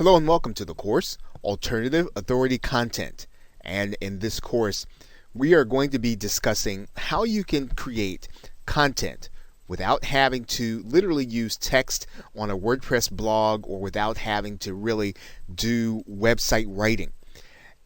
Hello and welcome to the course, Alternative Authority Content. And in this course, we are going to be discussing how you can create content without having to literally use text on a WordPress blog or without having to really do website writing.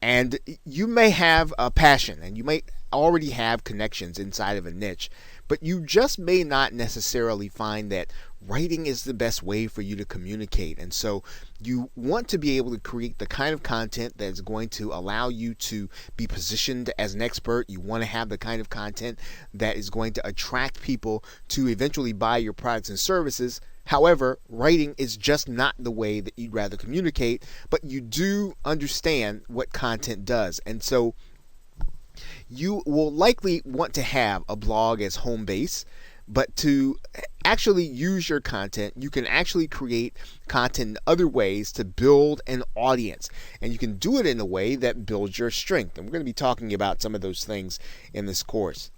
And you may have a passion and you may already have connections inside of a niche, but you just may not necessarily find that writing is the best way for you to communicate. And so you want to be able to create the kind of content that is going to allow you to be positioned as an expert. You want to have the kind of content that is going to attract people to eventually buy your products and services. However, writing is just not the way that you'd rather communicate, but you do understand what content does. And so you will likely want to have a blog as home base, but to actually use your content, you can actually create content in other ways to build an audience. And you can do it in a way that builds your strength. And we're going to be talking about some of those things in this course.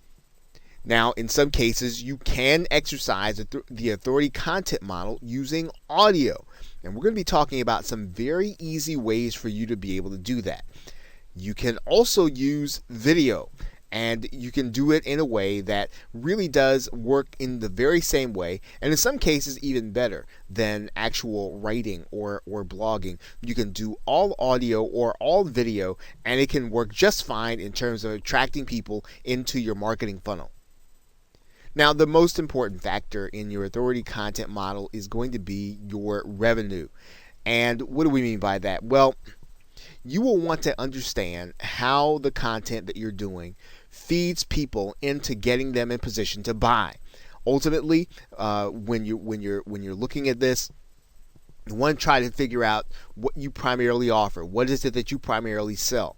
Now, in some cases, you can exercise the authority content model using audio. And we're going to be talking about some very easy ways for you to be able to do that. You can also use video, and you can do it in a way that really does work in the very same way, and in some cases even better than actual writing or blogging. You can do all audio or all video, and it can work just fine in terms of attracting people into your marketing funnel. Now, the most important factor in your authority content model is going to be your revenue. And what do we mean by that? Well, you will want to understand how the content that you're doing feeds people into getting them in position to buy. Ultimately, when you're looking at this, you want to try to figure out what you primarily offer. What is it that you primarily sell?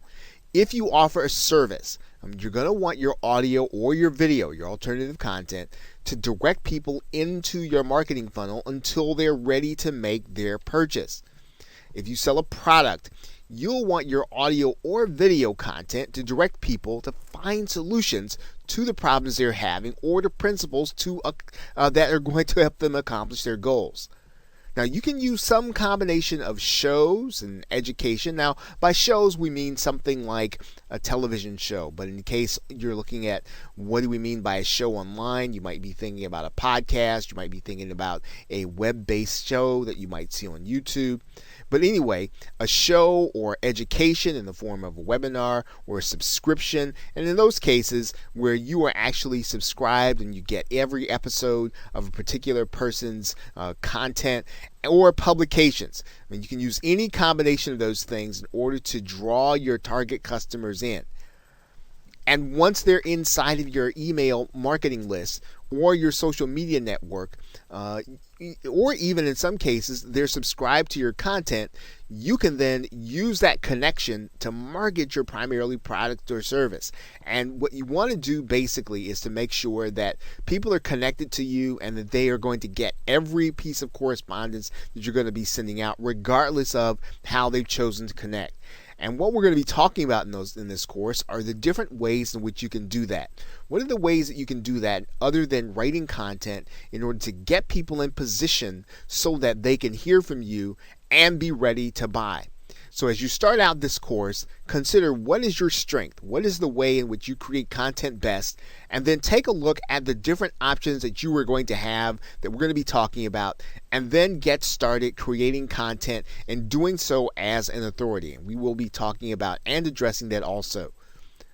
If you offer a service, you're going to want your audio or your video, your alternative content, to direct people into your marketing funnel until they're ready to make their purchase. If you sell a product, you'll want your audio or video content to direct people to find solutions to the problems they're having or the principles that are going to help them accomplish their goals. Now, you can use some combination of shows and education. Now, by shows, we mean something like a television show. But in case you're looking at what do we mean by a show online, you might be thinking about a podcast. You might be thinking about a web-based show that you might see on YouTube. But anyway, a show or education in the form of a webinar or a subscription. And in those cases where you are actually subscribed and you get every episode of a particular person's content or publications. I mean, you can use any combination of those things in order to draw your target customers in. And once they're inside of your email marketing list or your social media network, or even in some cases they're subscribed to your content, you can then use that connection to market your primarily product or service. And what you want to do basically is to make sure that people are connected to you and that they are going to get every piece of correspondence that you're going to be sending out, regardless of how they've chosen to connect. And what we're going to be talking about in this course are the different ways in which you can do that. What are the ways that you can do that other than writing content in order to get people in position so that they can hear from you and be ready to buy? So as you start out this course, consider what is your strength, what is the way in which you create content best, and then take a look at the different options that you are going to have that we're going to be talking about, and then get started creating content and doing so as an authority. And we will be talking about and addressing that also.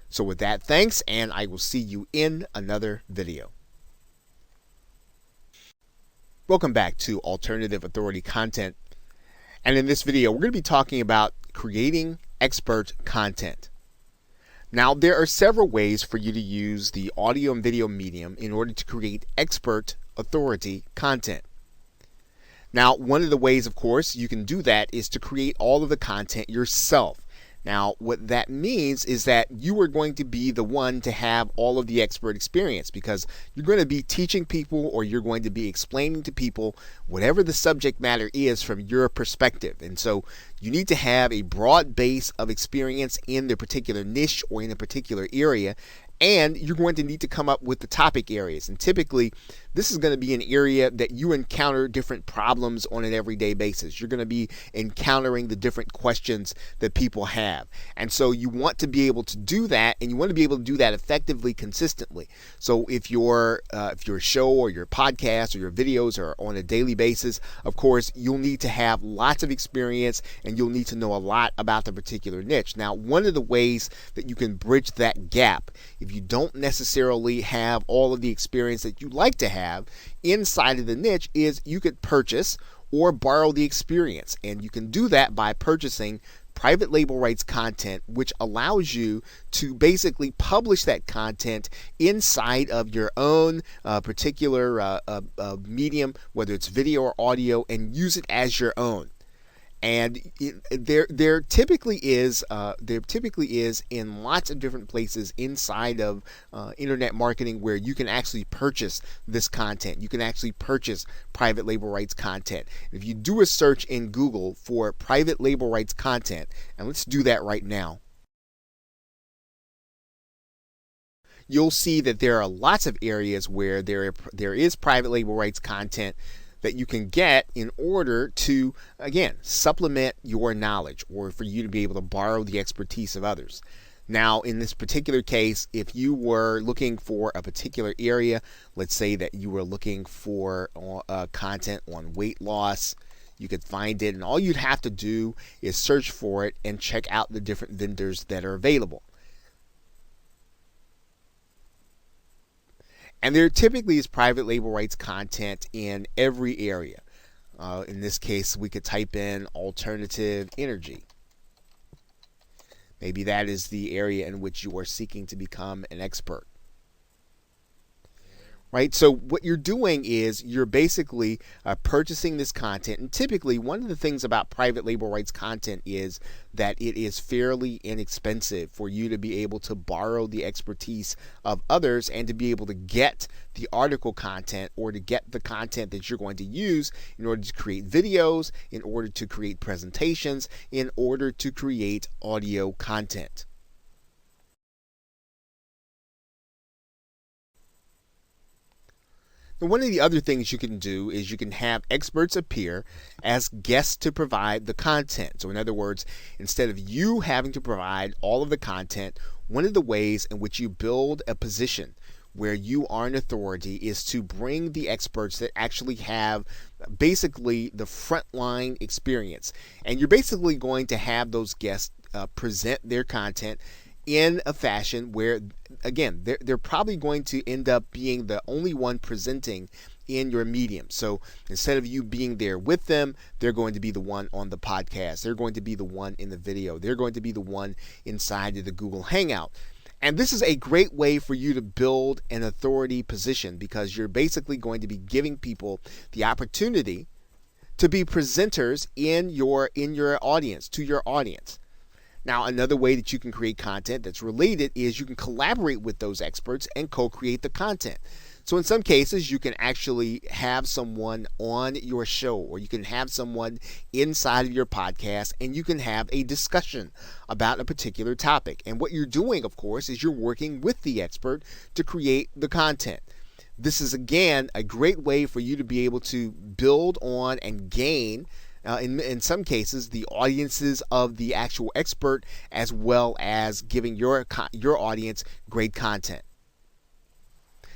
So with that, thanks, and I will see you in another video. Welcome back to Alternative Authority Content. And in this video, we're going to be talking about creating expert content. Now, there are several ways for you to use the audio and video medium in order to create expert authority content. Now, one of the ways, of course, you can do that is to create all of the content yourself. Now, what that means is that you are going to be the one to have all of the expert experience, because you're going to be teaching people or you're going to be explaining to people whatever the subject matter is from your perspective. And so you need to have a broad base of experience in the particular niche or in a particular area. And you're going to need to come up with the topic areas. And typically, this is going to be an area that you encounter different problems on an everyday basis. You're going to be encountering the different questions that people have. And so you want to be able to do that, and you want to be able to do that effectively, consistently. So if your show or your podcast or your videos are on a daily basis, of course, you'll need to have lots of experience and you'll need to know a lot about the particular niche. Now, one of the ways that you can bridge that gap, if you don't necessarily have all of the experience that you'd like to have inside of the niche, is you could purchase or borrow the experience. And you can do that by purchasing private label rights content, which allows you to basically publish that content inside of your own particular medium, whether it's video or audio, and use it as your own. And there typically is in lots of different places inside of internet marketing where you can actually purchase this content. You can actually purchase private label rights content. If you do a search in Google for private label rights content, and let's do that right now, you'll see that there are lots of areas where there is private label rights content that you can get in order to, again, supplement your knowledge or for you to be able to borrow the expertise of others. Now, in this particular case, if you were looking for a particular area, let's say that you were looking for content on weight loss, you could find it, and all you'd have to do is search for it and check out the different vendors that are available. And there typically is private label rights content in every area. In this case, we could type in alternative energy. Maybe that is the area in which you are seeking to become an expert. Right? So what you're doing is you're basically purchasing this content. And typically, one of the things about private label rights content is that it is fairly inexpensive for you to be able to borrow the expertise of others and to be able to get the article content or to get the content that you're going to use in order to create videos, in order to create presentations, in order to create audio content. Now, one of the other things you can do is you can have experts appear as guests to provide the content. So in other words, instead of you having to provide all of the content, one of the ways in which you build a position where you are an authority is to bring the experts that actually have basically the frontline experience. And you're basically going to have those guests present their content in a fashion where, again, they're probably going to end up being the only one presenting in your medium. So instead of you being there with them, they're going to be the one on the podcast. They're going to be the one in the video. They're going to be the one inside of the Google Hangout. And this is a great way for you to build an authority position because you're basically going to be giving people the opportunity to be presenters in your audience, to your audience. Now, another way that you can create content that's related is you can collaborate with those experts and co-create the content. So in some cases, you can actually have someone on your show or you can have someone inside of your podcast and you can have a discussion about a particular topic. And what you're doing, of course, is you're working with the expert to create the content. This is, again, a great way for you to be able to build on and gain in some cases, the audiences of the actual expert, as well as giving your audience great content.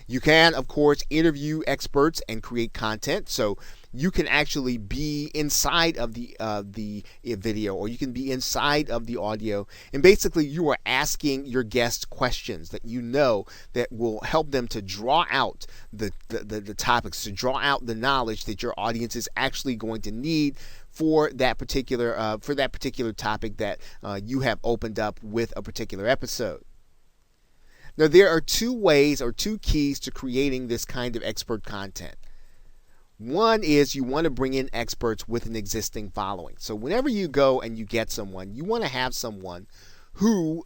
You can, of course, interview experts and create content. So you can actually be inside of the video, or you can be inside of the audio, and basically you are asking your guests questions that you know that will help them to draw out the topics, to draw out the knowledge that your audience is actually going to need for that particular topic that you have opened up with a particular episode. Now, there are two ways or two keys to creating this kind of expert content. One is you want to bring in experts with an existing following. So whenever you go and you get someone, you want to have someone who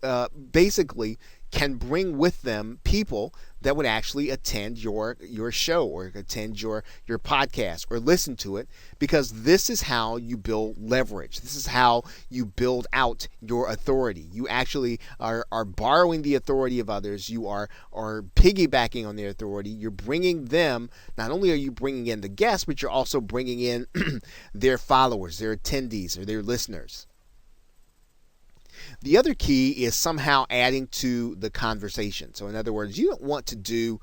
basically can bring with them people that would actually attend your show or attend your podcast or listen to it, because this is how you build leverage. This is how you build out your authority. You actually are borrowing the authority of others. You are piggybacking on their authority. You're bringing them, not only are you bringing in the guests, but you're also bringing in their followers, their attendees, or their listeners. The other key is somehow adding to the conversation. So in other words, you don't want to do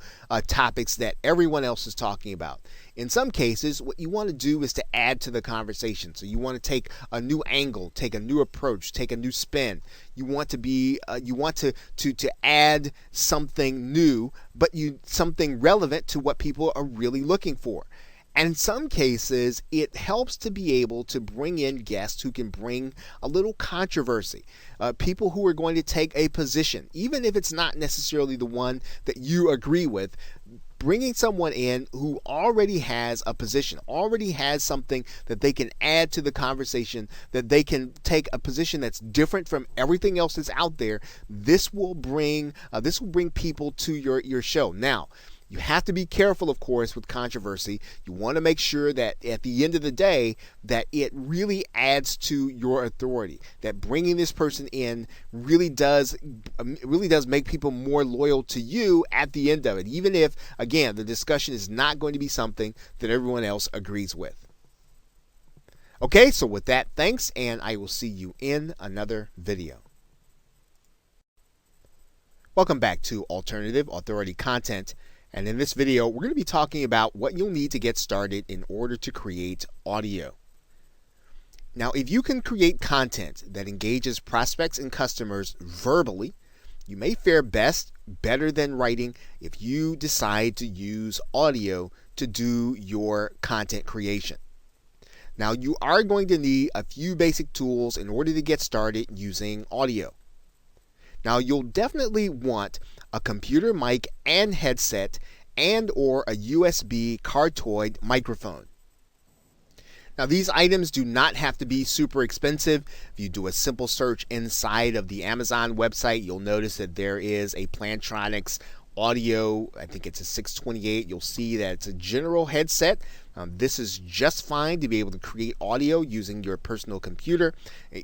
topics that everyone else is talking about. In some cases, what you want to do is to add to the conversation. So you want to take a new angle, take a new approach, take a new spin. You want to be, you want to add something new, but something relevant to what people are really looking for. And in some cases, it helps to be able to bring in guests who can bring a little controversy, people who are going to take a position, even if it's not necessarily the one that you agree with. Bringing someone in who already has a position, already has something that they can add to the conversation, that they can take a position that's different from everything else that's out there. This will bring people to your show. Now, you have to be careful, of course, with controversy. You want to make sure that at the end of the day that it really adds to your authority, that bringing this person in really does make people more loyal to you at the end of it, even if, again, the discussion is not going to be something that everyone else agrees with. Okay, so with that, thanks, and I will see you in another video. Welcome back to Alternative Authority Content. And in this video, we're going to be talking about what you'll need to get started in order to create audio. Now, if you can create content that engages prospects and customers verbally, you may fare better than writing if you decide to use audio to do your content creation. Now, you are going to need a few basic tools in order to get started using audio. Now, you'll definitely want a computer mic and headset and or a USB cardioid microphone. Now, these items do not have to be super expensive. If you do a simple search inside of the Amazon website, you'll notice that there is a Plantronics audio, I think it's a 628. You'll see that it's a general headset. This is just fine to be able to create audio using your personal computer,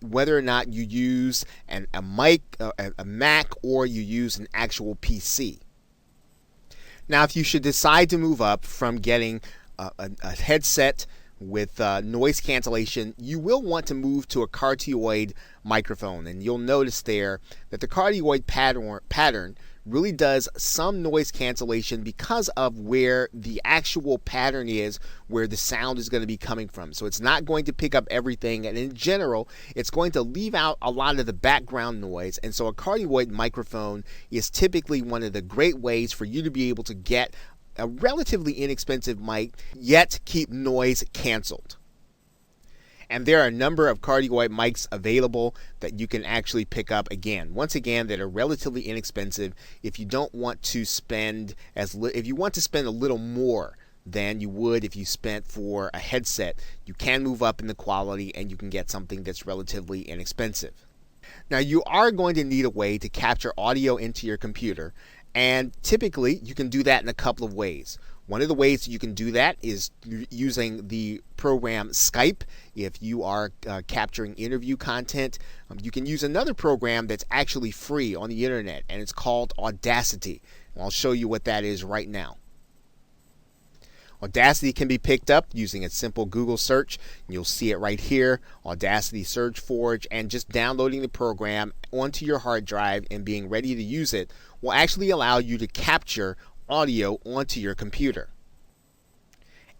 whether or not you use a mic, a Mac, or you use an actual PC. Now, if you should decide to move up from getting a headset with noise cancellation, you will want to move to a cardioid microphone, and you'll notice there that the cardioid pattern really does some noise cancellation because of where the actual pattern is, where the sound is going to be coming from. So it's not going to pick up everything, and in general, it's going to leave out a lot of the background noise. And so a cardioid microphone is typically one of the great ways for you to be able to get a relatively inexpensive mic, yet keep noise canceled. And there are a number of cardioid mics available that you can actually pick up, once again, that are relatively inexpensive. If you don't want to spend if you want to spend a little more than you would if you spent for a headset, you can move up in the quality and you can get something that's relatively inexpensive. Now, you are going to need a way to capture audio into your computer, and typically you can do that in a couple of ways. One of the ways that you can do that is using the program Skype. If you are capturing interview content, you can use another program that's actually free on the internet, and it's called Audacity. And I'll show you what that is right now. Audacity can be picked up using a simple Google search. You'll see it right here, Audacity SurgeForge, and just downloading the program onto your hard drive and being ready to use it will actually allow you to capture audio onto your computer.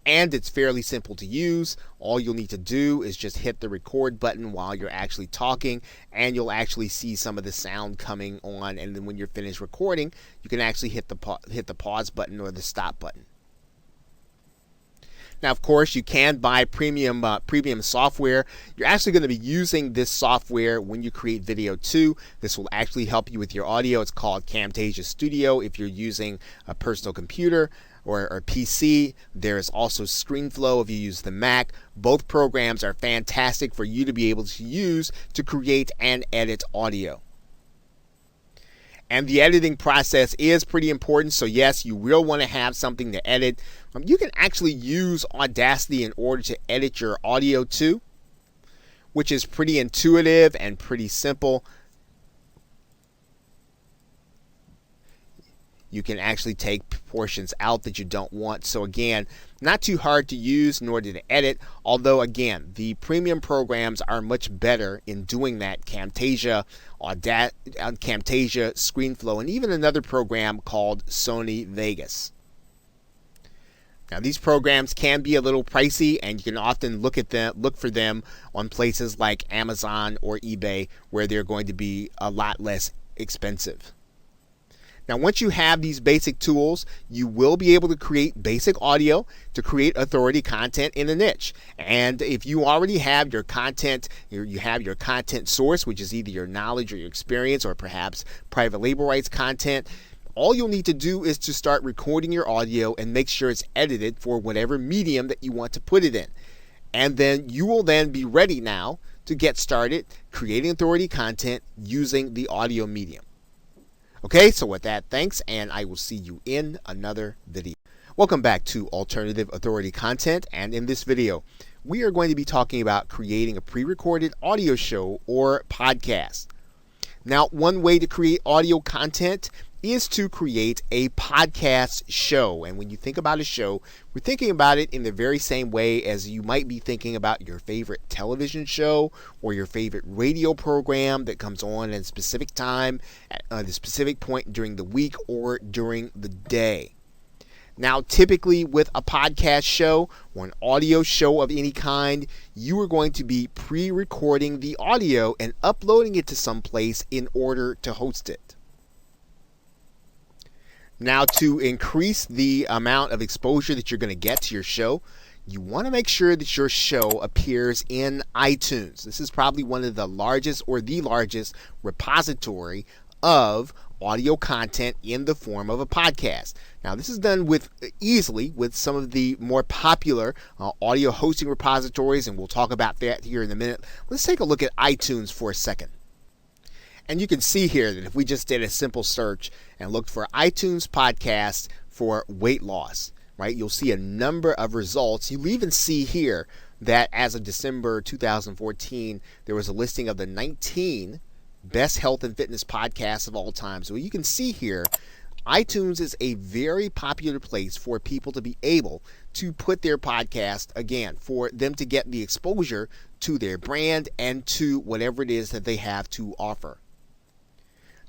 And it's fairly simple to use. All you'll need to do is just hit the record button while you're actually talking, and you'll actually see some of the sound coming on, and then when you're finished recording, you can actually hit the pause button or the stop button. Now, of course, you can buy premium software. You're actually going to be using this software when you create video too. This will actually help you with your audio. It's called Camtasia Studio if you're using a personal computer or PC. There is also ScreenFlow if you use the Mac. Both programs are fantastic for you to be able to use to create and edit audio. And the editing process is pretty important. So yes, you will want to have something to edit. You can actually use Audacity in order to edit your audio too, which is pretty intuitive and pretty simple. You can actually take portions out that you don't want. So again, not too hard to use nor to edit, although again, the premium programs are much better in doing that. Camtasia, Camtasia, ScreenFlow, and even another program called Sony Vegas. Now these programs can be a little pricey, and you can often look for them on places like Amazon or eBay, where they're going to be a lot less expensive. Now, once you have these basic tools, you will be able to create basic audio to create authority content in a niche. And if you already have your content, you have your content source, which is either your knowledge or your experience or perhaps private label rights content, all you'll need to do is to start recording your audio and make sure it's edited for whatever medium that you want to put it in. And then you will then be ready now to get started creating authority content using the audio medium. Okay, so with that, thanks, and I will see you in another video. Welcome back to Alternative Authority Content, and in this video, we are going to be talking about creating a pre-recorded audio show or podcast. Now, one way to create audio content is to create a podcast show. And when you think about a show, we're thinking about it in the very same way as you might be thinking about your favorite television show or your favorite radio program that comes on at a specific time, at a specific point during the week or during the day. Now, typically with a podcast show or an audio show of any kind, you are going to be pre-recording the audio and uploading it to some place in order to host it. Now, to increase the amount of exposure that you're going to get to your show, you want to make sure that your show appears in iTunes. This is probably one of the largest or the largest repository of audio content in the form of a podcast. Now, this is done easily with some of the more popular audio hosting repositories, and we'll talk about that here in a minute. Let's take a look at iTunes for a second. And you can see here that if we just did a simple search and looked for iTunes podcast for weight loss, right, you'll see a number of results. You'll even see here that as of December 2014, there was a listing of the 19 best health and fitness podcasts of all time. So you can see here, iTunes is a very popular place for people to be able to put their podcast, again, for them to get the exposure to their brand and to whatever it is that they have to offer.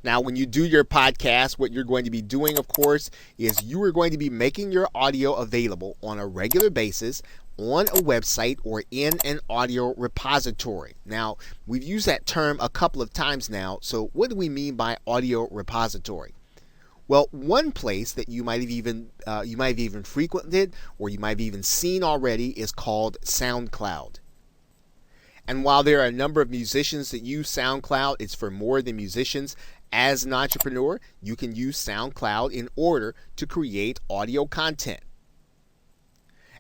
Now, when you do your podcast, what you're going to be doing, of course, is you are going to be making your audio available on a regular basis on a website or in an audio repository. Now, we've used that term a couple of times now. So what do we mean by audio repository? Well, one place that you might have even frequented or you might have even seen already is called SoundCloud. And while there are a number of musicians that use SoundCloud, it's for more than musicians. As an entrepreneur, you can use SoundCloud in order to create audio content.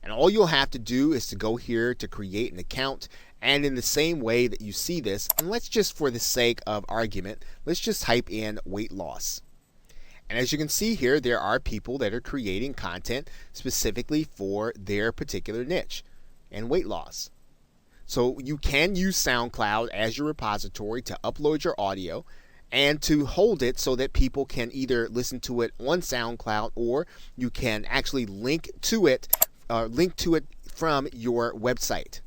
And all you'll have to do is to go here to create an account. And in the same way that you see this, and let's just, for the sake of argument, let's just type in weight loss. And as you can see here, there are people that are creating content specifically for their particular niche and weight loss. So you can use SoundCloud as your repository to upload your audio and to hold it so that people can either listen to it on SoundCloud or you can actually link to it from your website.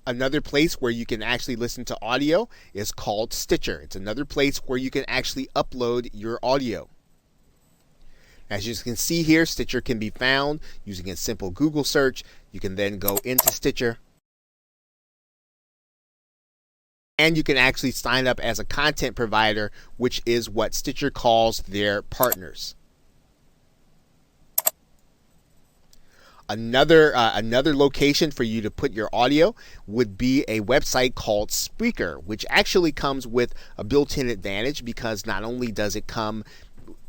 Another place where you can actually listen to audio is called Stitcher. It's another place where you can actually upload your audio. As you can see here, Stitcher can be found using a simple Google search. You can then go into Stitcher, and you can actually sign up as a content provider, which is what Stitcher calls their partners. Another location for you to put your audio would be a website called Spreaker, which actually comes with a built-in advantage because not only does it come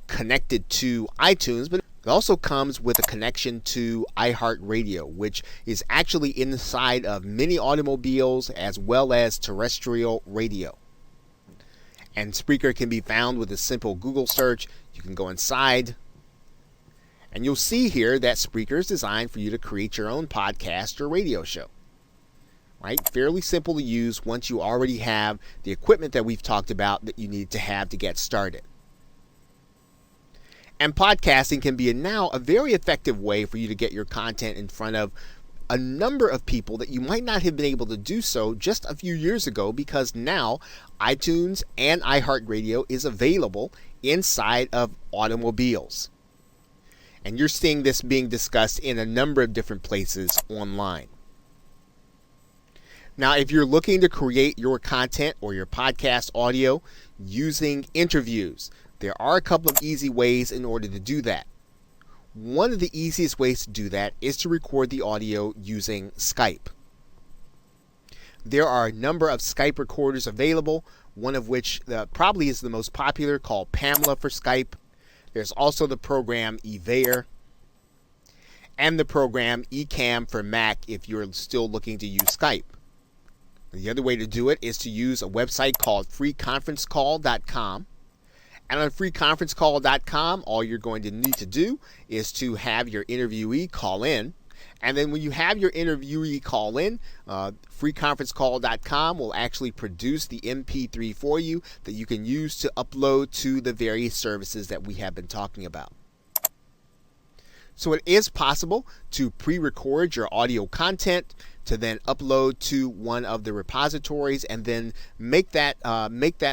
connected to iTunes, but it also comes with a connection to iHeartRadio, which is actually inside of many automobiles as well as terrestrial radio. And Spreaker can be found with a simple Google search. You can go inside, and you'll see here that Spreaker is designed for you to create your own podcast or radio show. Right? Fairly simple to use once you already have the equipment that we've talked about that you need to have to get started. And podcasting can be now a very effective way for you to get your content in front of a number of people that you might not have been able to do so just a few years ago, because now iTunes and iHeartRadio is available inside of automobiles. And you're seeing this being discussed in a number of different places online. Now, if you're looking to create your content or your podcast audio using interviews, there are a couple of easy ways in order to do that. One of the easiest ways to do that is to record the audio using Skype. There are a number of Skype recorders available, one of which probably is the most popular, called Pamela for Skype. There's also the program Evair and the program Ecamm for Mac if you're still looking to use Skype. The other way to do it is to use a website called freeconferencecall.com. And on freeconferencecall.com, all you're going to need to do is to have your interviewee call in. And then when you have your interviewee call in, freeconferencecall.com will actually produce the MP3 for you that you can use to upload to the various services that we have been talking about. So it is possible to pre-record your audio content, to then upload to one of the repositories, and then make that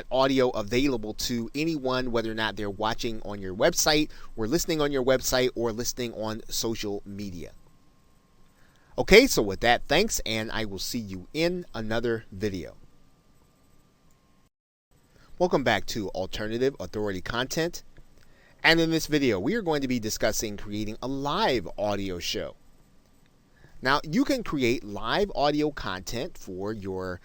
audio available to anyone, whether or not they're watching on your website or listening on your website or listening on social media. Okay, so with that, thanks, and I will see you in another video. Welcome back to Alternative Authority Content. And in this video, we are going to be discussing creating a live audio show. Now, you can create live audio content for your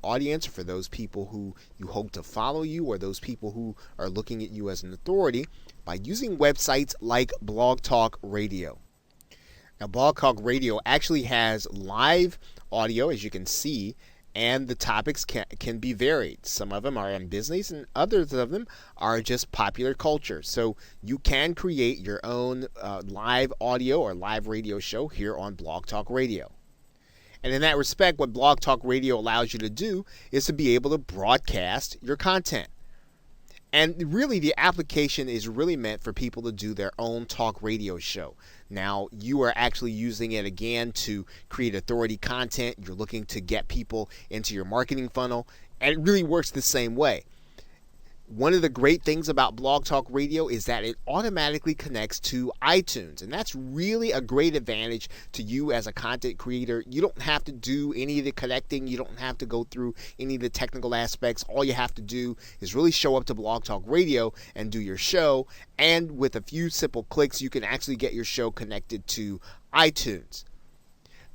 audience, for those people who you hope to follow you, or those people who are looking at you as an authority, by using websites like Blog Talk Radio. Now, Blog Talk Radio actually has live audio, as you can see, and the topics can be varied. Some of them are in business, and others of them are just popular culture. So you can create your own live audio or live radio show here on Blog Talk Radio. And in that respect, what Blog Talk Radio allows you to do is to be able to broadcast your content. And really, the application is really meant for people to do their own talk radio show. Now, you are actually using it again to create authority content. You're looking to get people into your marketing funnel, and it really works the same way. One of the great things about Blog Talk Radio is that it automatically connects to iTunes, and that's really a great advantage to you as a content creator. You don't have to do any of the connecting. You don't have to go through any of the technical aspects. All you have to do is really show up to Blog Talk Radio and do your show, and with a few simple clicks, you can actually get your show connected to iTunes.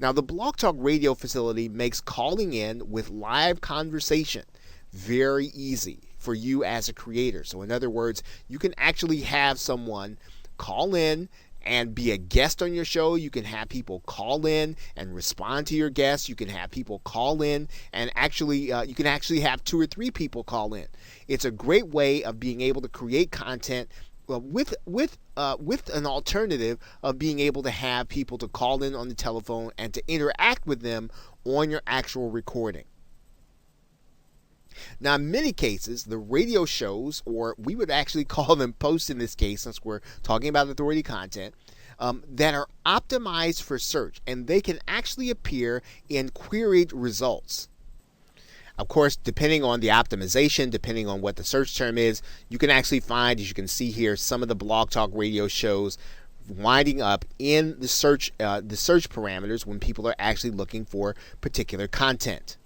Now, the Blog Talk Radio facility makes calling in with live conversation very easy for you as a creator. So in other words, you can actually have someone call in and be a guest on your show. You can have people call in and respond to your guests. You can have people call in and you can actually have 2 or 3 people call in. It's a great way of being able to create content with an alternative of being able to have people to call in on the telephone and to interact with them on your actual recording. Now, in many cases, the radio shows, or we would actually call them posts in this case, since we're talking about authority content, that are optimized for search, and they can actually appear in queried results. Of course, depending on the optimization, depending on what the search term is, you can actually find, as you can see here, some of the Blog Talk Radio shows winding up in the search parameters when people are actually looking for particular content.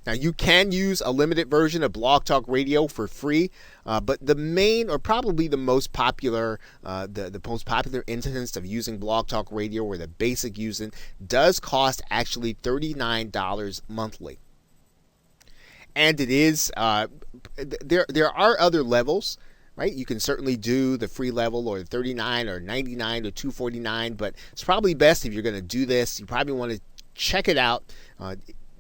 Now, you can use a limited version of Blog Talk Radio for free, but the main, or probably the most popular, the most popular instance of using Blog Talk Radio, or the basic using, does cost actually $39 monthly. And it is there are other levels, right? You can certainly do the free level, or $39 or $99 or $249, but it's probably best, if you're going to do this, you probably want to check it out.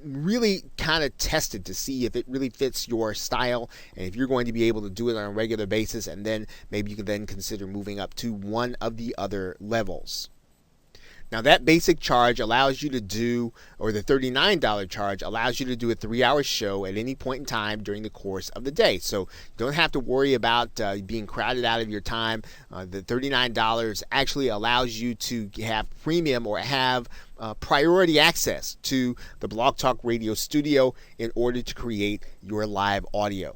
really kind of test it to see if it really fits your style and if you're going to be able to do it on a regular basis, and then maybe you can then consider moving up to one of the other levels. Now that basic charge allows you to do, or the $39 charge allows you to do a 3-hour show at any point in time during the course of the day. So you don't have to worry about being crowded out of your time. The $39 actually allows you to have premium or have priority access to the Blog Talk Radio studio in order to create your live audio.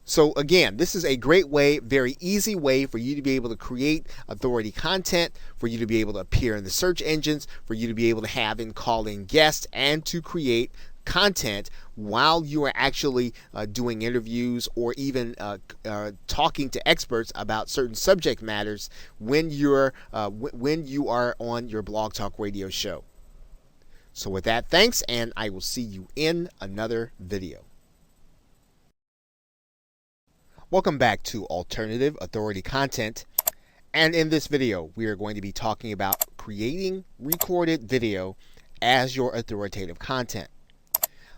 So again, this is a great way, very easy way for you to be able to create authority content, for you to be able to appear in the search engines, for you to be able to have and call in guests, and to create content while you are actually doing interviews or even talking to experts about certain subject matters when you are on your Blog Talk Radio show. So with that, thanks, and I will see you in another video. Welcome back to Alternative Authority Content, and in this video we are going to be talking about creating recorded video as your authoritative content.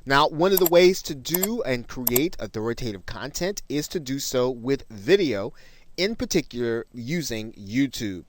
Now, one of the ways to do and create authoritative content is to do so with video, in particular using YouTube.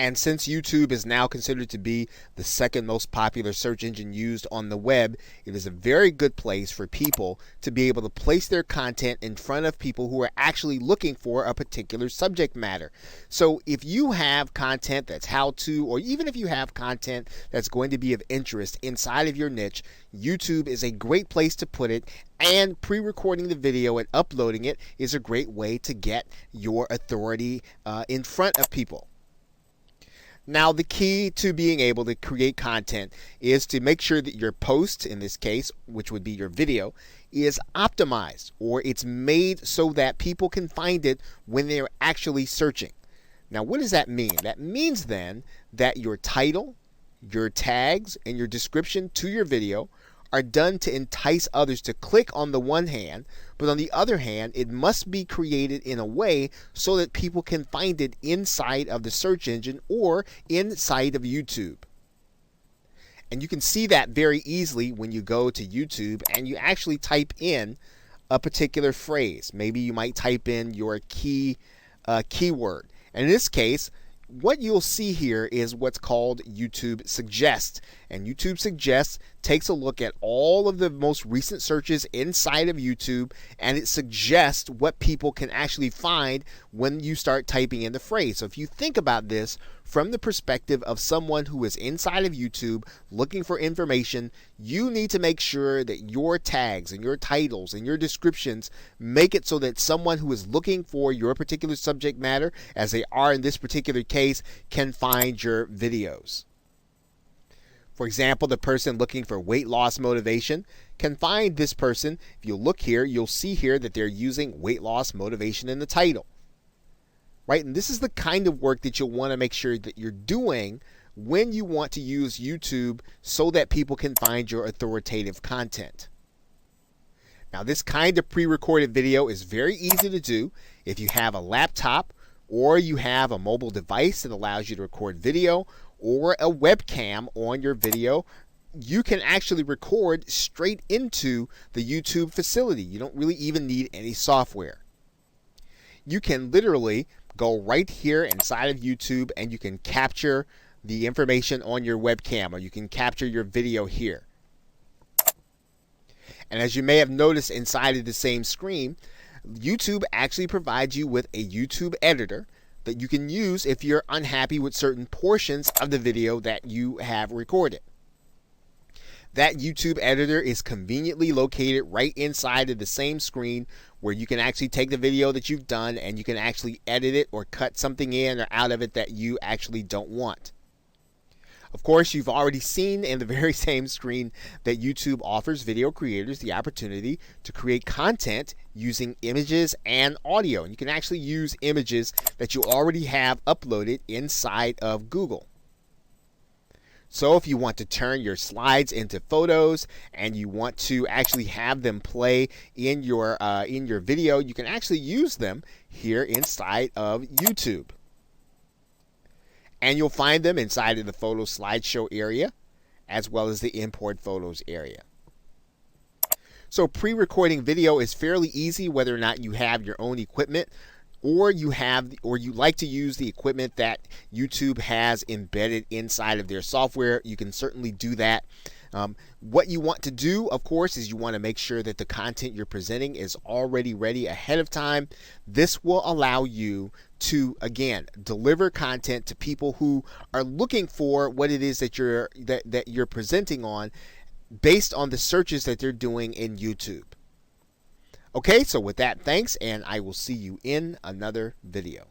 And since YouTube is now considered to be the second most popular search engine used on the web, it is a very good place for people to be able to place their content in front of people who are actually looking for a particular subject matter. So if you have content that's how-to, or even if you have content that's going to be of interest inside of your niche, YouTube is a great place to put it, and pre-recording the video and uploading it is a great way to get your authority in front of people. Now, the key to being able to create content is to make sure that your post, in this case, which would be your video, is optimized, or it's made so that people can find it when they're actually searching. Now, what does that mean? That means then that your title, your tags, and your description to your video are done to entice others to click on the one hand, but on the other hand, it must be created in a way so that people can find it inside of the search engine or inside of YouTube. And you can see that very easily when you go to YouTube and you actually type in a particular phrase. Maybe you might type in your keyword. And in this case, what you'll see here is what's called YouTube Suggest. And YouTube Suggest takes a look at all of the most recent searches inside of YouTube, and it suggests what people can actually find when you start typing in the phrase. So if you think about this from the perspective of someone who is inside of YouTube looking for information, you need to make sure that your tags and your titles and your descriptions make it so that someone who is looking for your particular subject matter, as they are in this particular case, can find your videos. For example, the person looking for weight loss motivation can find this person. If you look here, you'll see here that they're using weight loss motivation in the title. Right? And this is the kind of work that you'll want to make sure that you're doing when you want to use YouTube so that people can find your authoritative content. Now, this kind of pre-recorded video is very easy to do if you have a laptop or you have a mobile device that allows you to record video, or a webcam on your video. You can actually record straight into the YouTube facility. You don't really even need any software. You can literally go right here inside of YouTube and you can capture the information on your webcam, or you can capture your video here. And as you may have noticed inside of the same screen, YouTube actually provides you with a YouTube editor that you can use if you're unhappy with certain portions of the video that you have recorded. That YouTube editor is conveniently located right inside of the same screen, where you can actually take the video that you've done and you can actually edit it or cut something in or out of it that you actually don't want. Of course, you've already seen in the very same screen that YouTube offers video creators the opportunity to create content using images and audio. And you can actually use images that you already have uploaded inside of Google. So if you want to turn your slides into photos and you want to actually have them play in your video, you can actually use them here inside of YouTube. And you'll find them inside of the photo slideshow area. as well as the import photos area. So pre-recording video is fairly easy whether or not you have your own equipment or you like to use the equipment that YouTube has embedded inside of their software. You can certainly do that. What you want to do, of course, is you want to make sure that the content you're presenting is already ready ahead of time. This will allow you to, again, deliver content to people who are looking for what it is that you're presenting on based on the searches that they're doing in YouTube. Okay, so with that, thanks, and I will see you in another video.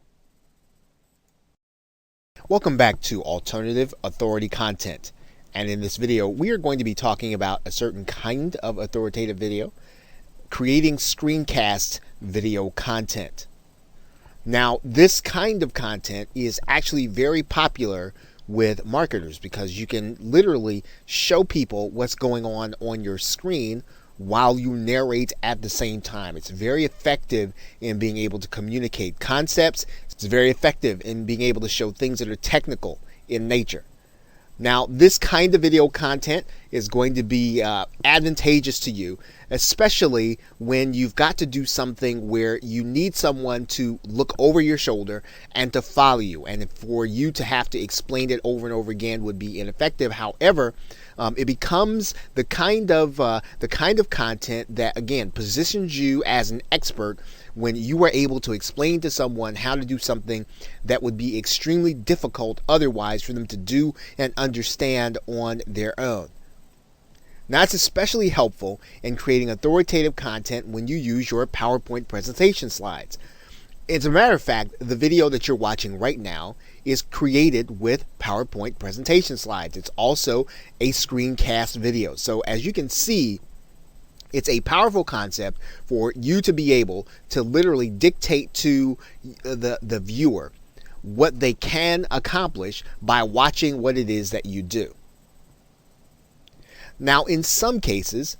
Welcome back to Alternative Authority Content. And in this video, we are going to be talking about a certain kind of authoritative video, creating screencast video content. Now, this kind of content is actually very popular with marketers because you can literally show people what's going on your screen while you narrate at the same time. It's very effective in being able to communicate concepts. It's very effective in being able to show things that are technical in nature. Now, this kind of video content is going to be advantageous to you, especially when you've got to do something where you need someone to look over your shoulder and to follow you. And for you to have to explain it over and over again would be ineffective. However, it becomes the kind of content that, again, positions you as an expert when you are able to explain to someone how to do something that would be extremely difficult otherwise for them to do and understand on their own. Now, it's especially helpful in creating authoritative content when you use your PowerPoint presentation slides. As a matter of fact, the video that you're watching right now is created with PowerPoint presentation slides. It's also a screencast video. So as you can see, it's a powerful concept for you to be able to literally dictate to the viewer what they can accomplish by watching what it is that you do. Now, in some cases,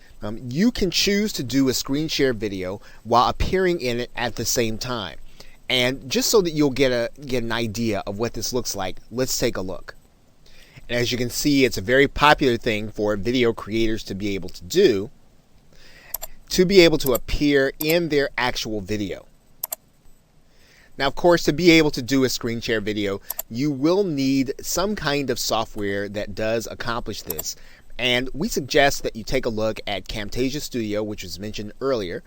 you can choose to do a screen share video while appearing in it at the same time. And just so that you'll get an idea of what this looks like, let's take a look. And as you can see, it's a very popular thing for video creators to be able to do, to be able to appear in their actual video. Now, of course, to be able to do a screen share video, you will need some kind of software that does accomplish this. And we suggest that you take a look at Camtasia Studio, which was mentioned earlier,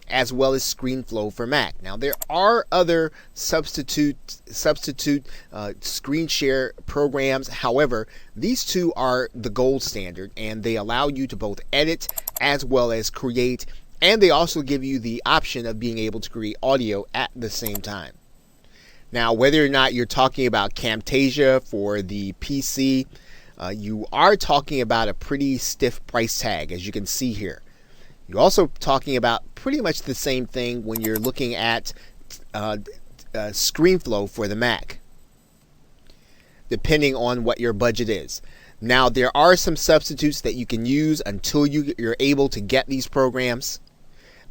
as well as ScreenFlow for Mac. Now, there are other substitute screen share programs. However, these two are the gold standard, and they allow you to both edit as well as create, and they also give you the option of being able to create audio at the same time. Now, whether or not you're talking about Camtasia for the PC, you are talking about a pretty stiff price tag, as you can see here. You're also talking about pretty much the same thing when you're looking at ScreenFlow for the Mac, depending on what your budget is. Now, there are some substitutes that you can use until you're able to get these programs.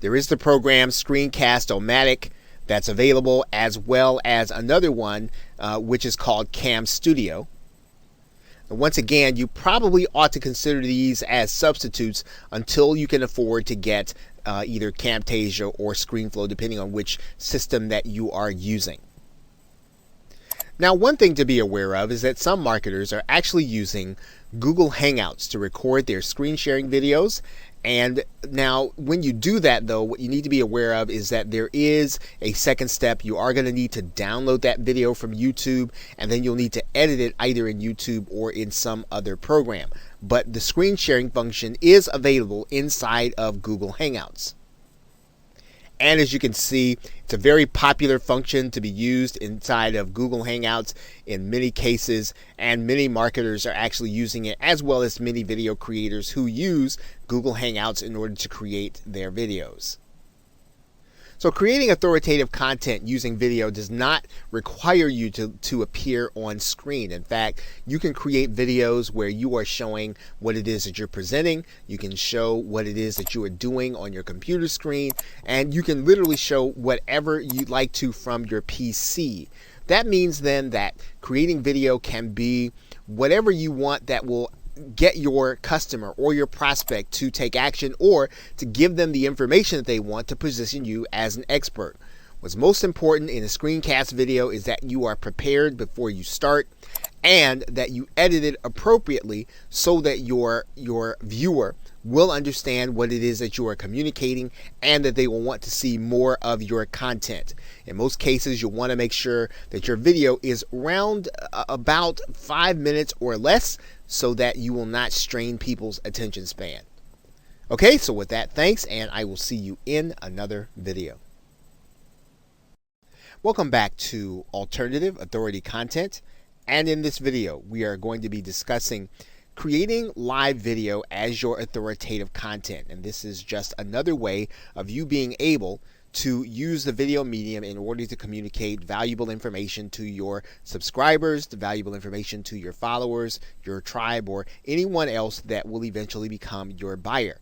There is the program Screencast-O-Matic that's available, as well as another one which is called Cam Studio. Once again, you probably ought to consider these as substitutes until you can afford to get either Camtasia or ScreenFlow, depending on which system that you are using. Now, one thing to be aware of is that some marketers are actually using Google Hangouts to record their screen sharing videos. And now, when you do that, though, what you need to be aware of is that there is a second step. You are going to need to download that video from YouTube, and then you'll need to edit it either in YouTube or in some other program. But the screen sharing function is available inside of Google Hangouts. And as you can see, it's a very popular function to be used inside of Google Hangouts in many cases, and many marketers are actually using it, as well as many video creators who use Google Hangouts in order to create their videos. So creating authoritative content using video does not require you to appear on screen. In fact, you can create videos where you are showing what it is that you're presenting. You can show what it is that you are doing on your computer screen, and you can literally show whatever you'd like to from your PC. That means then that creating video can be whatever you want that will get your customer or your prospect to take action or to give them the information that they want to position you as an expert. What's most important in a screencast video is that you are prepared before you start and that you edit it appropriately so that your viewer will understand what it is that you are communicating and that they will want to see more of your content. In most cases, you'll want to make sure that your video is around about 5 minutes or less so that you will not strain people's attention span. Okay, so with that, thanks, and I will see you in another video. Welcome back to Alternative Authority Content, and in this video we are going to be discussing creating live video as your authoritative content. And this is just another way of you being able to use the video medium in order to communicate valuable information to your subscribers, the valuable information to your followers, your tribe, or anyone else that will eventually become your buyer.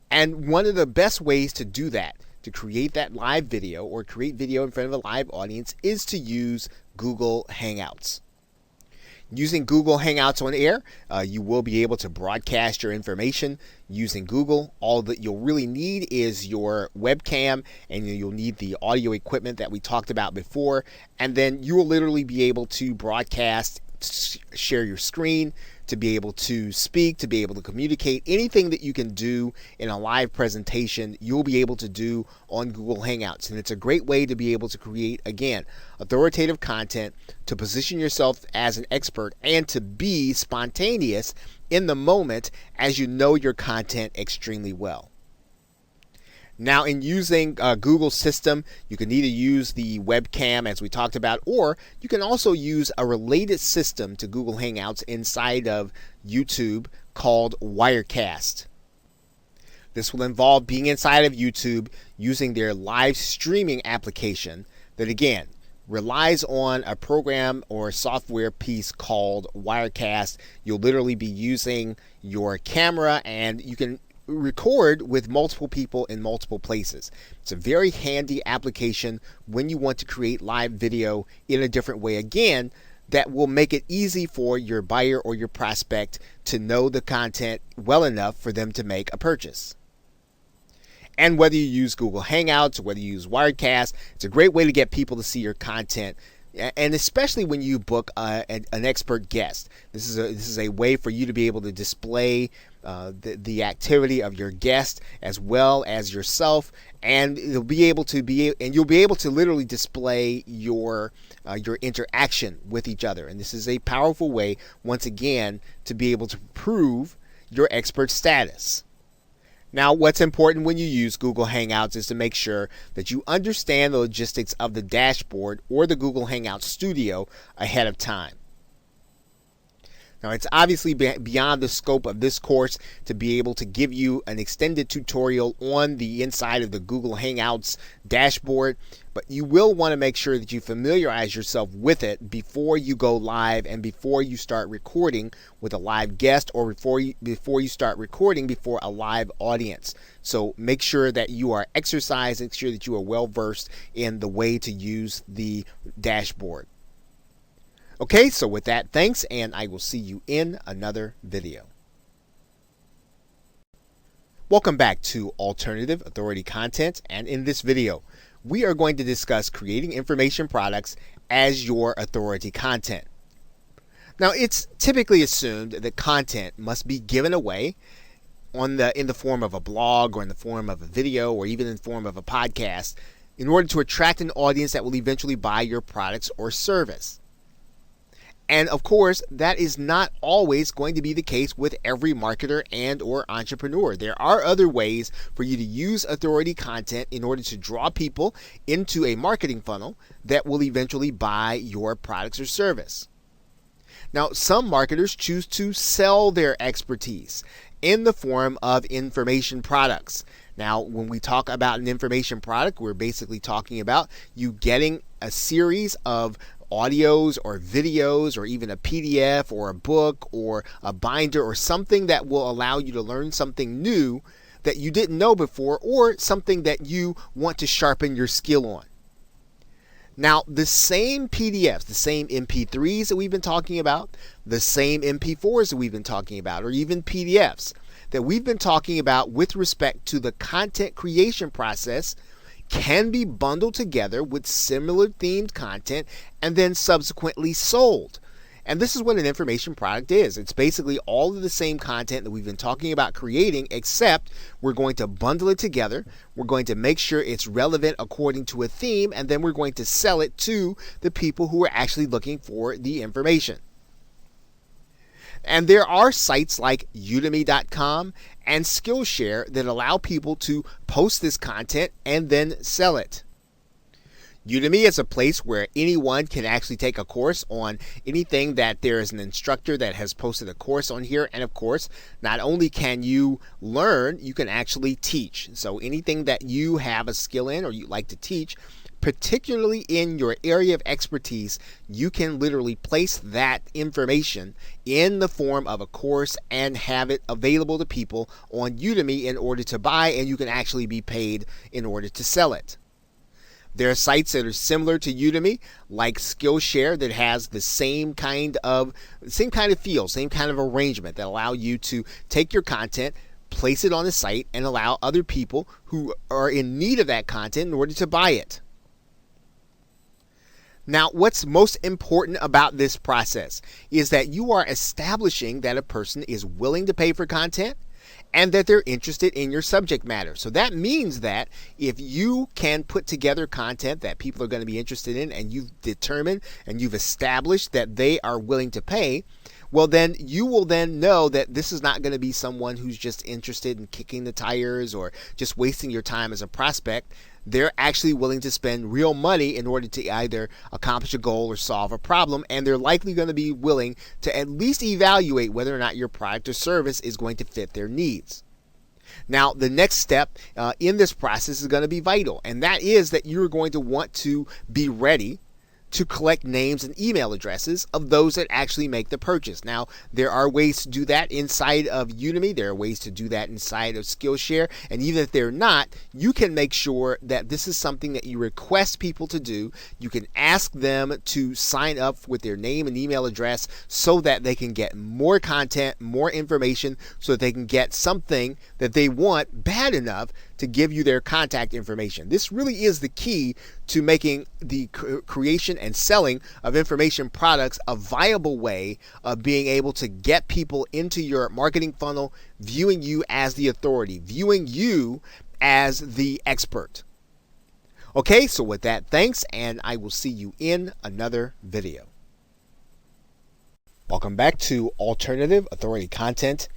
And one of the best ways to do that, to create that live video or create video in front of a live audience, is to use Google Hangouts. Using Google Hangouts on air, you will be able to broadcast your information using Google. All that you'll really need is your webcam, and you'll need the audio equipment that we talked about before, and then you will literally be able to broadcast, share your screen, to be able to speak, to be able to communicate. Anything that you can do in a live presentation, you'll be able to do on Google Hangouts. And it's a great way to be able to create, again, authoritative content, to position yourself as an expert, and to be spontaneous in the moment as you know your content extremely well. Now, in using Google's system, you can either use the webcam as we talked about, or you can also use a related system to Google Hangouts inside of YouTube called Wirecast. This will involve being inside of YouTube using their live streaming application that, again, relies on a program or software piece called Wirecast. You'll literally be using your camera, and you can record with multiple people in multiple places. It's a very handy application when you want to create live video in a different way, again, that will make it easy for your buyer or your prospect to know the content well enough for them to make a purchase. And whether you use Google Hangouts or whether you use Wirecast, it's a great way to get people to see your content. And especially when you book an expert guest, this is a way for you to be able to display the activity of your guest as well as yourself, and you'll be able to literally display your interaction with each other. And this is a powerful way, once again, to be able to prove your expert status. Now, what's important when you use Google Hangouts is to make sure that you understand the logistics of the dashboard or the Google Hangouts Studio ahead of time. Now, it's obviously beyond the scope of this course to be able to give you an extended tutorial on the inside of the Google Hangouts dashboard, but you will want to make sure that you familiarize yourself with it before you go live and before you start recording with a live guest, or before you start recording before a live audience. So make sure that you are exercising, make sure that you are well versed in the way to use the dashboard. Okay, so with that, thanks, and I will see you in another video. Welcome back to Alternative Authority Content, and in this video, we are going to discuss creating information products as your authority content. Now, it's typically assumed that content must be given away in the form of a blog, or in the form of a video, or even in the form of a podcast, in order to attract an audience that will eventually buy your products or service. And of course, that is not always going to be the case with every marketer and or entrepreneur. There are other ways for you to use authority content in order to draw people into a marketing funnel that will eventually buy your products or service. Now, some marketers choose to sell their expertise in the form of information products. Now, when we talk about an information product, we're basically talking about you getting a series of audios or videos, or even a PDF or a book or a binder or something that will allow you to learn something new that you didn't know before, or something that you want to sharpen your skill on. Now, the same PDFs, the same MP3s that we've been talking about, the same MP4s that we've been talking about, or even PDFs that we've been talking about with respect to the content creation process can be bundled together with similar themed content and then subsequently sold. And this is what an information product is. It's basically all of the same content that we've been talking about creating, except we're going to bundle it together. We're going to make sure it's relevant according to a theme, and then we're going to sell it to the people who are actually looking for the information. And there are sites like Udemy.com and Skillshare that allow people to post this content and then sell it. Udemy is a place where anyone can actually take a course on anything that there is an instructor that has posted a course on here. And of course, not only can you learn, you can actually teach. So anything that you have a skill in or you like to teach, particularly in your area of expertise, you can literally place that information in the form of a course and have it available to people on Udemy in order to buy, and you can actually be paid in order to sell it. There are sites that are similar to Udemy, like Skillshare, that has the same kind of feel, same kind of arrangement that allow you to take your content, place it on the site, and allow other people who are in need of that content in order to buy it. Now, what's most important about this process is that you are establishing that a person is willing to pay for content and that they're interested in your subject matter. So that means that if you can put together content that people are going to be interested in, and you've determined and you've established that they are willing to pay, well, then you will then know that this is not going to be someone who's just interested in kicking the tires or just wasting your time as a prospect. They're actually willing to spend real money in order to either accomplish a goal or solve a problem, and they're likely going to be willing to at least evaluate whether or not your product or service is going to fit their needs. Now, the next step in this process is going to be vital, and that is that you're going to want to be ready to collect names and email addresses of those that actually make the purchase. Now, there are ways to do that inside of Udemy. There are ways to do that inside of Skillshare. And even if they're not, you can make sure that this is something that you request people to do. You can ask them to sign up with their name and email address so that they can get more content, more information, so that they can get something that they want bad enough to give you their contact information. This really is the key to making the creation and selling of information products a viable way of being able to get people into your marketing funnel, viewing you as the authority, viewing you as the expert. Okay, so with that, thanks, and I will see you in another video. Welcome back to Alternative Authority Content.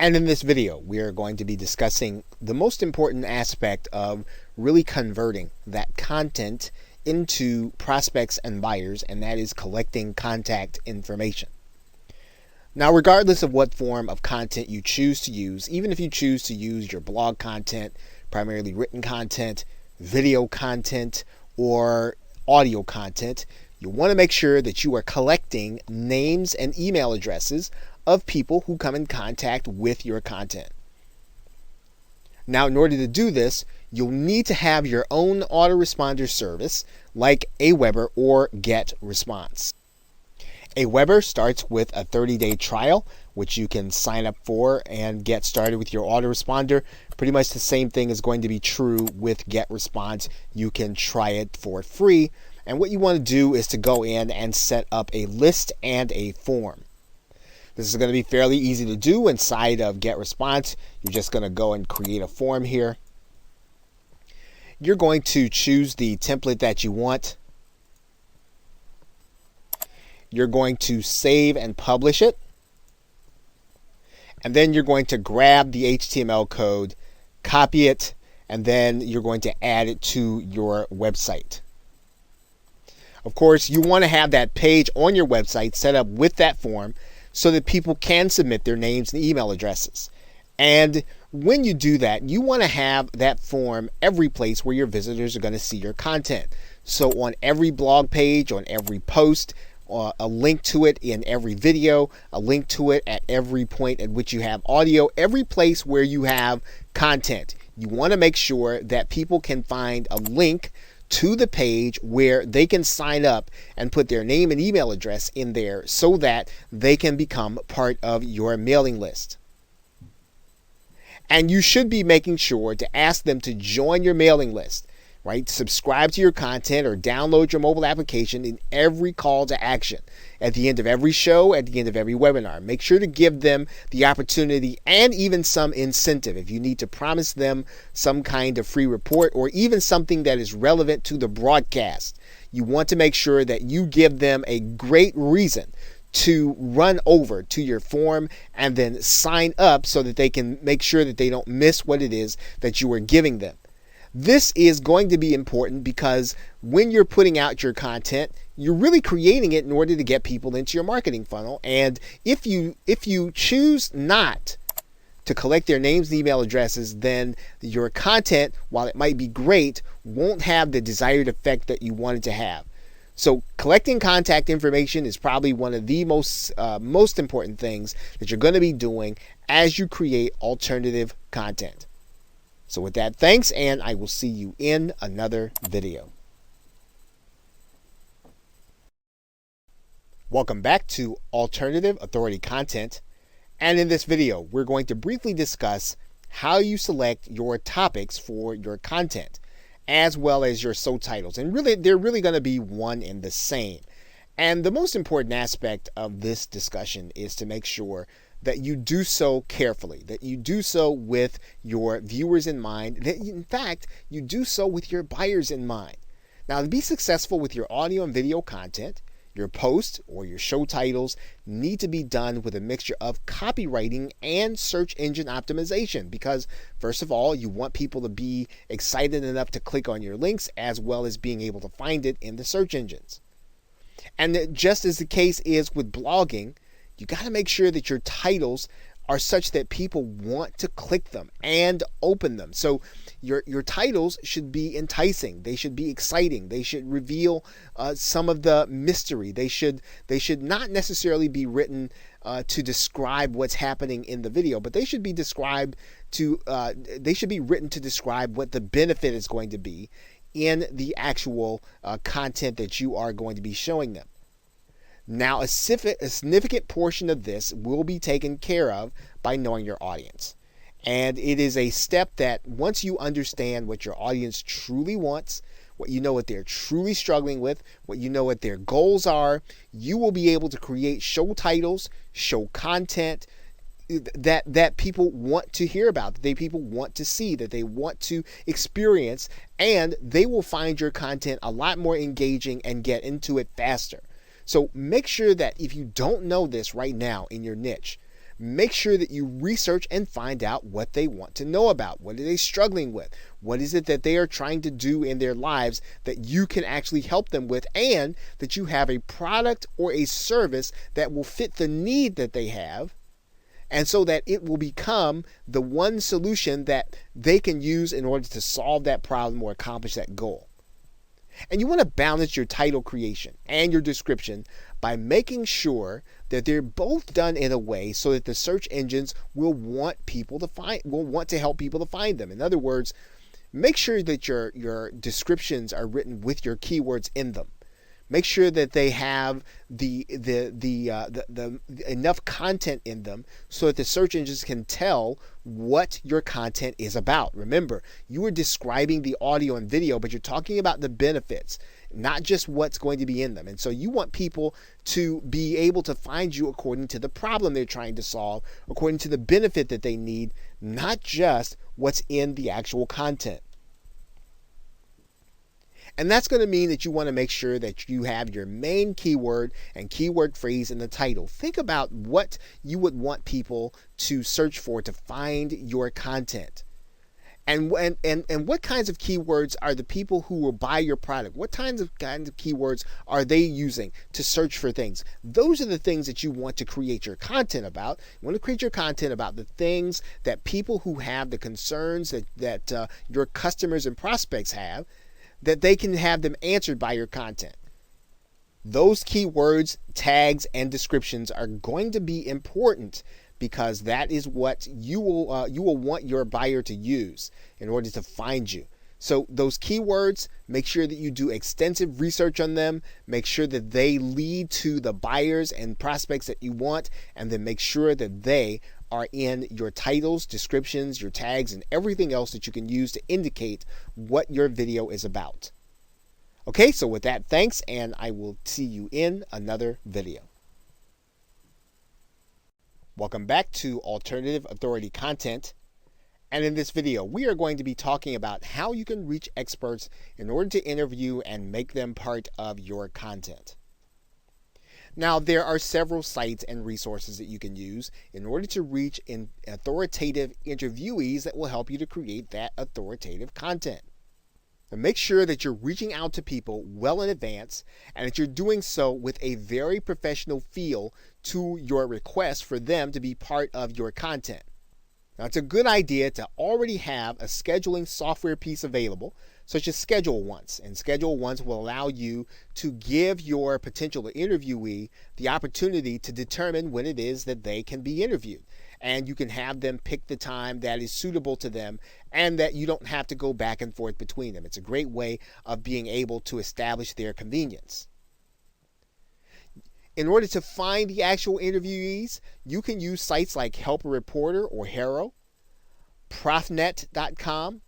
And in this video, we are going to be discussing the most important aspect of really converting that content into prospects and buyers, and that is collecting contact information. Now, regardless of what form of content you choose to use, even if you choose to use your blog content, primarily written content, video content, or audio content, you want to make sure that you are collecting names and email addresses of people who come in contact with your content. Now, in order to do this, you'll need to have your own autoresponder service like Aweber or GetResponse. Aweber starts with a 30-day trial, which you can sign up for and get started with your autoresponder. Pretty much the same thing is going to be true with GetResponse. You can try it for free. And what you want to do is to go in and set up a list and a form. This is going to be fairly easy to do inside of GetResponse. You're just going to go and create a form here. You're going to choose the template that you want. You're going to save and publish it. And then you're going to grab the HTML code, copy it, and then you're going to add it to your website. Of course, you want to have that page on your website set up with that form so that people can submit their names and email addresses. And when you do that, you want to have that form every place where your visitors are going to see your content. So on every blog page, on every post, a link to it in every video, a link to it at every point at which you have audio, every place where you have content. You want to make sure that people can find a link to the page where they can sign up and put their name and email address in there so that they can become part of your mailing list. And you should be making sure to ask them to join your mailing list, right? Subscribe to your content or download your mobile application in every call to action. At the end of every show, at the end of every webinar, make sure to give them the opportunity and even some incentive. If you need to promise them some kind of free report or even something that is relevant to the broadcast, you want to make sure that you give them a great reason to run over to your form and then sign up so that they can make sure that they don't miss what it is that you are giving them. This is going to be important because when you're putting out your content, you're really creating it in order to get people into your marketing funnel. And if you choose not to collect their names and email addresses, then your content, while it might be great, won't have the desired effect that you want it to have. So collecting contact information is probably one of the most important things that you're going to be doing as you create alternative content. So with that, thanks, and I will see you in another video. Welcome back to Alternative Authority Content. And in this video, we're going to briefly discuss how you select your topics for your content, as well as your subtitles. And really, they're really going to be one and the same. And the most important aspect of this discussion is to make sure that you do so carefully, that you do so with your viewers in mind, that in fact, you do so with your buyers in mind. Now, to be successful with your audio and video content, your posts or your show titles need to be done with a mixture of copywriting and search engine optimization because, first of all, you want people to be excited enough to click on your links as well as being able to find it in the search engines. And just as the case is with blogging, you got to make sure that your titles are such that people want to click them and open them. So your titles should be enticing. They should be exciting. They should reveal some of the mystery. They should not necessarily be written to describe what's happening in the video, but they should be written to describe what the benefit is going to be in the actual content that you are going to be showing them. Now, a significant portion of this will be taken care of by knowing your audience. And it is a step that once you understand what your audience truly wants, what you know what they're truly struggling with, what you know what their goals are, you will be able to create show titles, show content that people want to hear about, that people want to see, that they want to experience, and they will find your content a lot more engaging and get into it faster. So make sure that if you don't know this right now in your niche, make sure that you research and find out what they want to know about. What are they struggling with? What is it that they are trying to do in their lives that you can actually help them with, and that you have a product or a service that will fit the need that they have, and so that it will become the one solution that they can use in order to solve that problem or accomplish that goal. And you want to balance your title creation and your description by making sure that they're both done in a way so that the search engines will want to help people to find them. In other words, make sure that your descriptions are written with your keywords in them. Make sure that they have the enough content in them so that the search engines can tell what your content is about. Remember, you are describing the audio and video, but you're talking about the benefits, not just what's going to be in them. And so you want people to be able to find you according to the problem they're trying to solve, according to the benefit that they need, not just what's in the actual content. And that's going to mean that you want to make sure that you have your main keyword and keyword phrase in the title. Think about what you would want people to search for to find your content. And what kinds of keywords are the people who will buy your product? What kinds of keywords are they using to search for things? Those are the things that you want to create your content about. You want to create your content about the things that people who have the concerns that your customers and prospects have, that they can have them answered by your content. Those keywords, tags, and descriptions are going to be important because that is what you will want your buyer to use in order to find you. So those keywords, make sure that you do extensive research on them. Make sure that they lead to the buyers and prospects that you want, and then make sure that they are in your titles, descriptions, your tags, and everything else that you can use to indicate what your video is about. Okay, so with that, thanks, and I will see you in another video. Welcome back to Alternative Authority Content. And in this video, we are going to be talking about how you can reach experts in order to interview and make them part of your content. Now, there are several sites and resources that you can use in order to reach authoritative interviewees that will help you to create that authoritative content. Now, make sure that you're reaching out to people well in advance and that you're doing so with a very professional feel to your request for them to be part of your content. Now, it's a good idea to already have a scheduling software piece available, such as Schedule Once. And Schedule Once will allow you to give your potential interviewee the opportunity to determine when it is that they can be interviewed. And you can have them pick the time that is suitable to them and that you don't have to go back and forth between them. It's a great way of being able to establish their convenience. In order to find the actual interviewees, you can use sites like Help a Reporter or HARO, Profnet.com,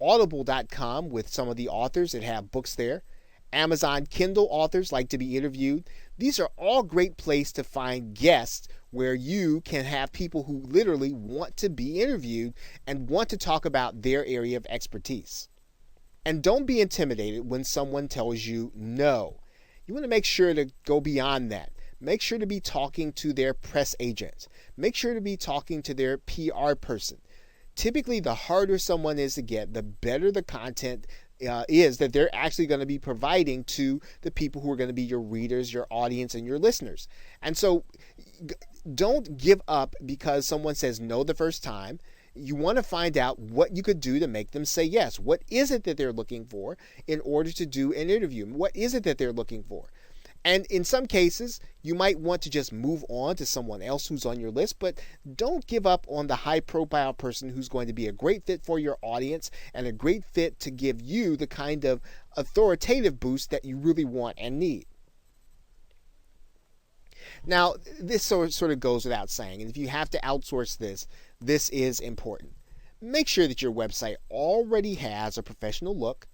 Audible.com with some of the authors that have books there. Amazon Kindle authors like to be interviewed. These are all great places to find guests where you can have people who literally want to be interviewed and want to talk about their area of expertise. And don't be intimidated when someone tells you no. You want to make sure to go beyond that. Make sure to be talking to their press agent. Make sure to be talking to their PR person. Typically, the harder someone is to get, the better the content is that they're actually going to be providing to the people who are going to be your readers, your audience, and your listeners. And so don't give up because someone says no the first time. You want to find out what you could do to make them say yes. What is it that they're looking for in order to do an interview? What is it that they're looking for? And in some cases, you might want to just move on to someone else who's on your list, but don't give up on the high-profile person who's going to be a great fit for your audience and a great fit to give you the kind of authoritative boost that you really want and need. Now, this sort of goes without saying, and if you have to outsource this, this is important. Make sure that your website already has a professional look,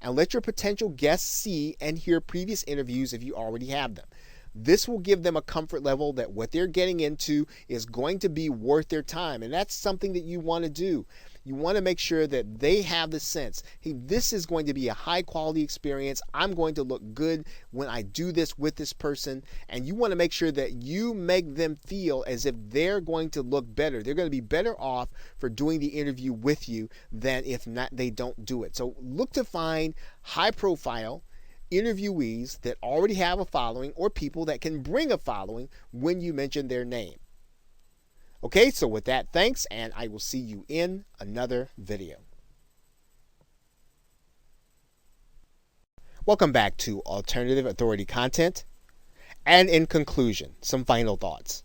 and let your potential guests see and hear previous interviews if you already have them. This will give them a comfort level that what they're getting into is going to be worth their time, and that's something that you want to do. You want to make sure that they have the sense, hey, this is going to be a high quality experience. I'm going to look good when I do this with this person. And you want to make sure that you make them feel as if they're going to look better. They're going to be better off for doing the interview with you than if not they don't do it. So look to find high profile interviewees that already have a following or people that can bring a following when you mention their name. Okay, so with that, thanks, and I will see you in another video. Welcome back to Alternative Authority Content. And in conclusion, some final thoughts.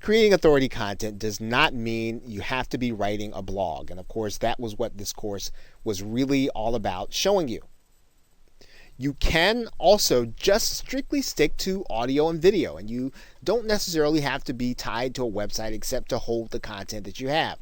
Creating authority content does not mean you have to be writing a blog. And of course, that was what this course was really all about showing you. You can also just strictly stick to audio and video, and you don't necessarily have to be tied to a website except to hold the content that you have.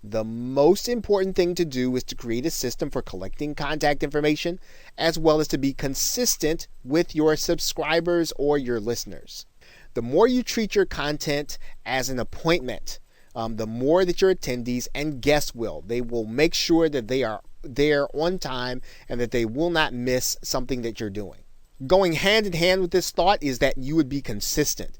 The most important thing to do is to create a system for collecting contact information, as well as to be consistent with your subscribers or your listeners. The more you treat your content as an appointment, the more that your attendees and guests will. They will make sure that they are there on time and that they will not miss something that you're doing. Going hand in hand with this thought is that you would be consistent.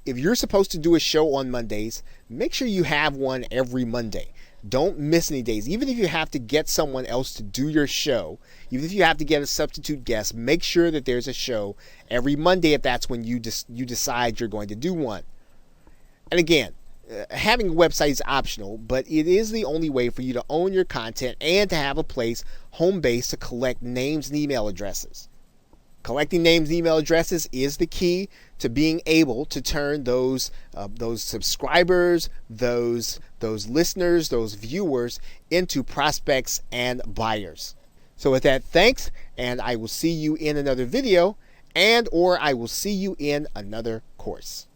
If you're supposed to do a show on Mondays, make sure you have one every Monday. Don't miss any days. Even if you have to get someone else to do your show, even if you have to get a substitute guest, make sure that there's a show every Monday if that's when you decide you're going to do one. And again, having a website is optional, but it is the only way for you to own your content and to have a place, home base, to collect names and email addresses. Collecting names and email addresses is the key to being able to turn those subscribers, those listeners, those viewers into prospects and buyers. So with that, thanks, and I will see you in another video, or I will see you in another course.